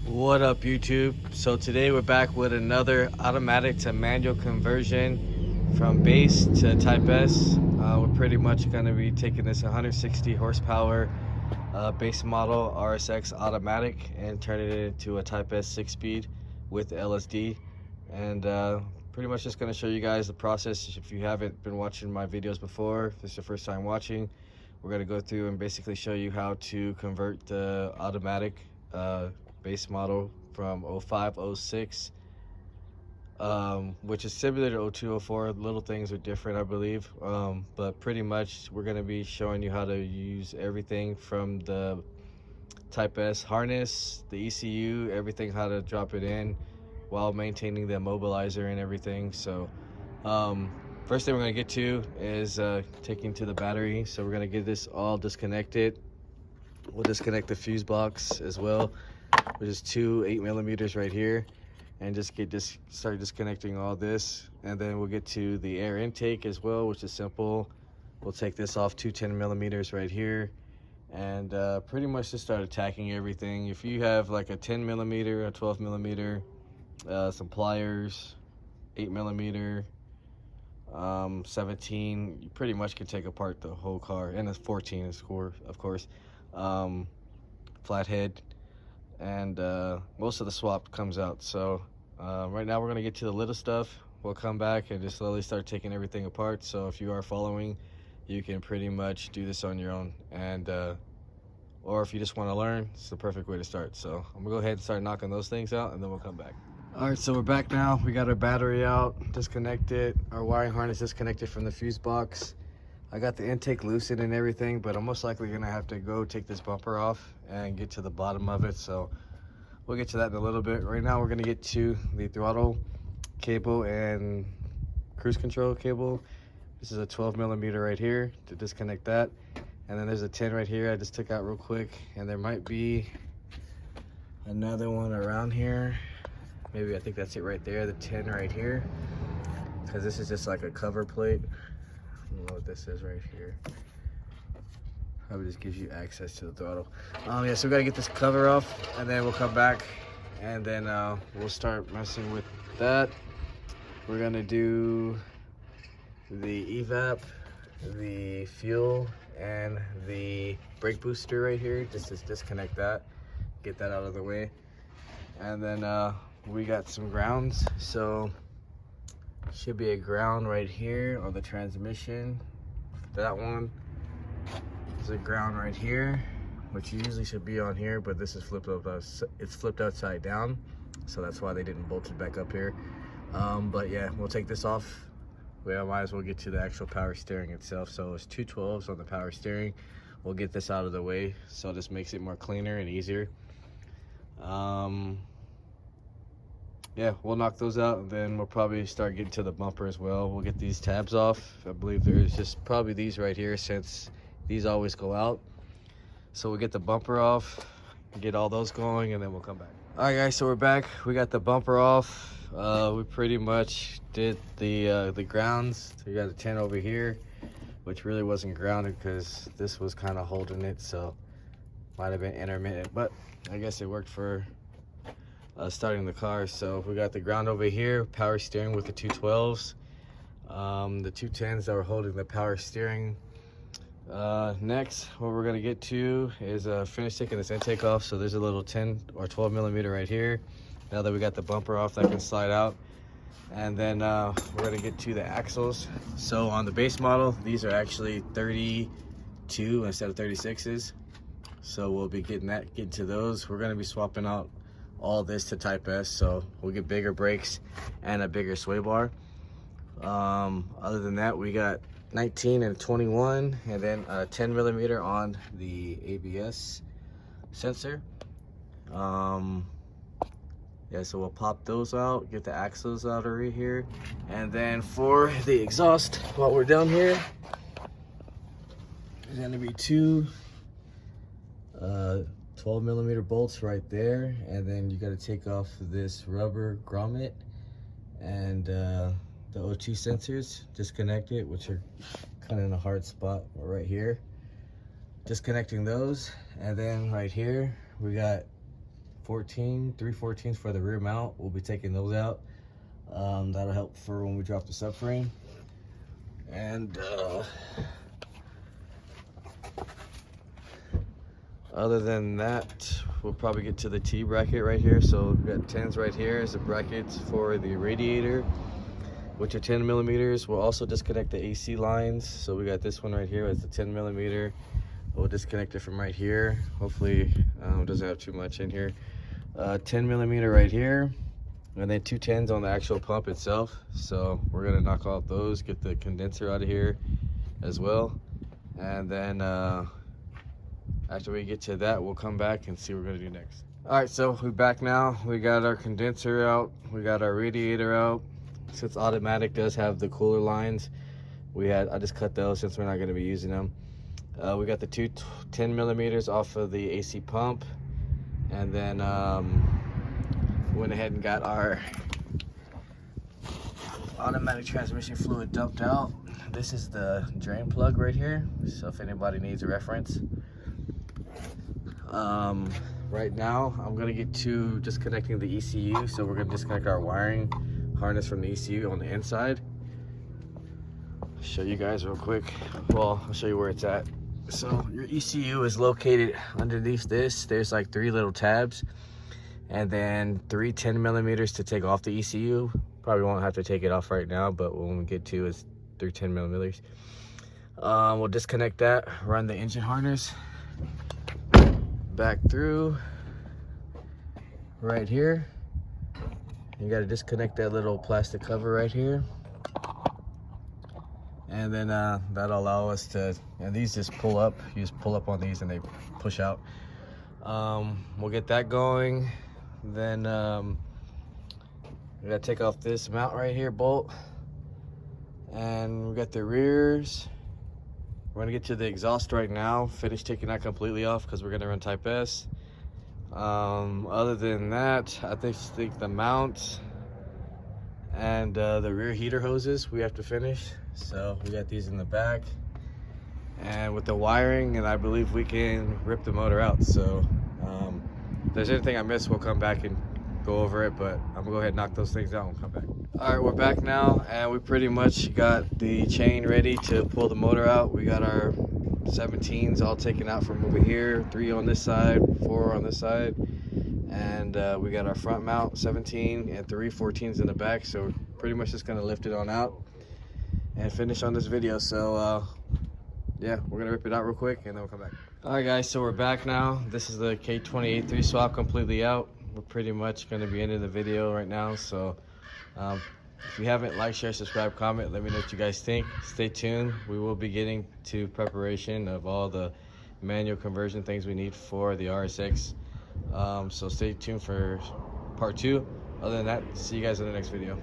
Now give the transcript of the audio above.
What up, YouTube? So today we're back with another automatic to manual conversion from base to Type S. We're pretty much going to be taking this 160 horsepower base model RSX automatic and turning it into a Type S 6-speed with LSD. And pretty much just going to show you guys the process. If you haven't been watching my videos before, if this is your first time watching, we're going to go through and basically show you how to convert the automatic base model from 05, 06, which is similar to 02, 04. Little things are different, I believe, but pretty much we're going to be showing you how to use everything from the Type S harness, the ECU, everything, how to drop it in while maintaining the immobilizer and everything. So first thing we're going to get to is taking to the battery. So we're going to get this all disconnected. We'll disconnect the fuse box as well, which is two 8mm right here, and start disconnecting all this. And then we'll get to the air intake as well, which is simple. We'll take this off, two 10mm right here, and pretty much just start attacking everything. If you have like a 10mm, a 12mm, some pliers, 8mm, 17, you pretty much can take apart the whole car, and it's 14 is of course. Flathead, and most of the swap comes out. So right now we're gonna get to the little stuff. We'll come back and just slowly start taking everything apart. So if you are following, you can pretty much do this on your own, and or if you just want to learn, it's the perfect way to start. So I'm gonna go ahead and start knocking those things out, and then we'll come back. All right, so we're back now. We got our battery out, disconnected, our wiring harness disconnected from the fuse box. I got the intake loosened and everything, but I'm most likely gonna have to go take this bumper off and get to the bottom of it. So we'll get to that in a little bit. Right now we're gonna get to the throttle cable and cruise control cable. This is a 12mm right here to disconnect that. And then there's a 10 right here I just took out real quick. And there might be another one around here. Maybe, I think that's it right there, the 10 right here. Because this is just like a cover plate. I don't know what this is right here. Probably just gives you access to the throttle. Yeah, so we gotta get this cover off, and then we'll come back, and then we'll start messing with that. We're gonna do the evap, the fuel, and the brake booster right here. Just disconnect that, get that out of the way, and then we got some grounds. So should be a ground right here on the transmission. That one is a ground right here, which usually should be on here, but this is flipped up. It's flipped upside down, so that's why they didn't bolt it back up here. But yeah, we'll take this off. We might as well get to the actual power steering itself. So it's two 12s on the power steering. We'll get this out of the way, so this makes it more cleaner and easier. Yeah, we'll knock those out, and then we'll probably start getting to the bumper as well. We'll get these tabs off. I believe there's just probably these right here, since these always go out. So we'll get the bumper off, get all those going, and then we'll come back. All right, guys, so we're back. We got the bumper off. We pretty much did the grounds. So we got a 10 over here, which really wasn't grounded because this was kind of holding it, so might have been intermittent, but I guess it worked for starting the car. So we got the ground over here, power steering with the two 12s, the two 10s that were holding the power steering. Next, what we're gonna get to is finish taking this intake off. So there's a little 10 or 12mm right here. Now that we got the bumper off, that can slide out. And then we're gonna get to the axles. So on the base model, these are actually 32 instead of 36s. So we'll be getting to those. We're gonna be swapping out all this to Type S, so we'll get bigger brakes and a bigger sway bar. Other than that, we got 19 and 21, and then 10mm on the ABS sensor. Yeah, so we'll pop those out, get the axles out over here, and then for the exhaust, while we're down here, there's gonna be two 12mm bolts right there, and then you got to take off this rubber grommet and the O2 sensors, disconnect it, which are kind of in a hard spot right here. Disconnecting those, and then right here we got 314s for the rear mount. We'll be taking those out. That'll help for when we drop the subframe. And other than that, we'll probably get to the T bracket right here. So we've got 10s right here as the brackets for the radiator, which are 10 millimeters. We'll also disconnect the AC lines. So we got this one right here as the 10 millimeter. We'll disconnect it from right here. Hopefully it doesn't have too much in here. 10 millimeter right here, and then 2 10s on the actual pump itself. So we're gonna knock off those, get the condenser out of here as well. And then after we get to that, we'll come back and see what we're gonna do next. All right, so we're back now. We got our condenser out, we got our radiator out. Since automatic does have the cooler lines, I just cut those since we're not gonna be using them. We got the 2 10 millimeters off of the AC pump, and then went ahead and got our automatic transmission fluid dumped out. This is the drain plug right here, so if anybody needs a reference. Right now I'm gonna get to disconnecting the ECU. So we're gonna disconnect our wiring harness from the ECU on the inside. Show you guys real quick. Well, I'll show you where it's at. So your ECU is located underneath this. There's like 3 little tabs, and then 3 10 millimeters to take off the ECU. Probably won't have to take it off right now, but when we get to is 3 10 millimeters. We'll disconnect that, run the engine harness back through right here. You got to disconnect that little plastic cover right here, and then that'll allow us to, and these just pull up. You just pull up on these and they push out. We'll get that going. Then we gotta take off this mount right here, bolt, and we got the rears. We're gonna get to the exhaust right now, finish taking that completely off because we're gonna run Type S. Other than that, I think the mounts and the rear heater hoses we have to finish. So we got these in the back, and with the wiring, and I believe we can rip the motor out. So if there's anything I missed, we'll come back and go over it, but I'm gonna go ahead and knock those things out and come back. All right, we're back now, and we pretty much got the chain ready to pull the motor out. We got our 17s all taken out from over here, 3 on this side, 4 on this side, and we got our front mount 17 and 3 14s in the back. So we're pretty much just gonna lift it on out and finish on this video. So yeah, we're gonna rip it out real quick and then we'll come back. All right guys, so we're back now. This is the K28-3 swap completely out. We're pretty much gonna be ending the video right now. So if you haven't, like, share, subscribe, comment, let me know what you guys think. Stay tuned. We will be getting to preparation of all the manual conversion things we need for the RSX. So stay tuned for part 2. Other than that, see you guys in the next video.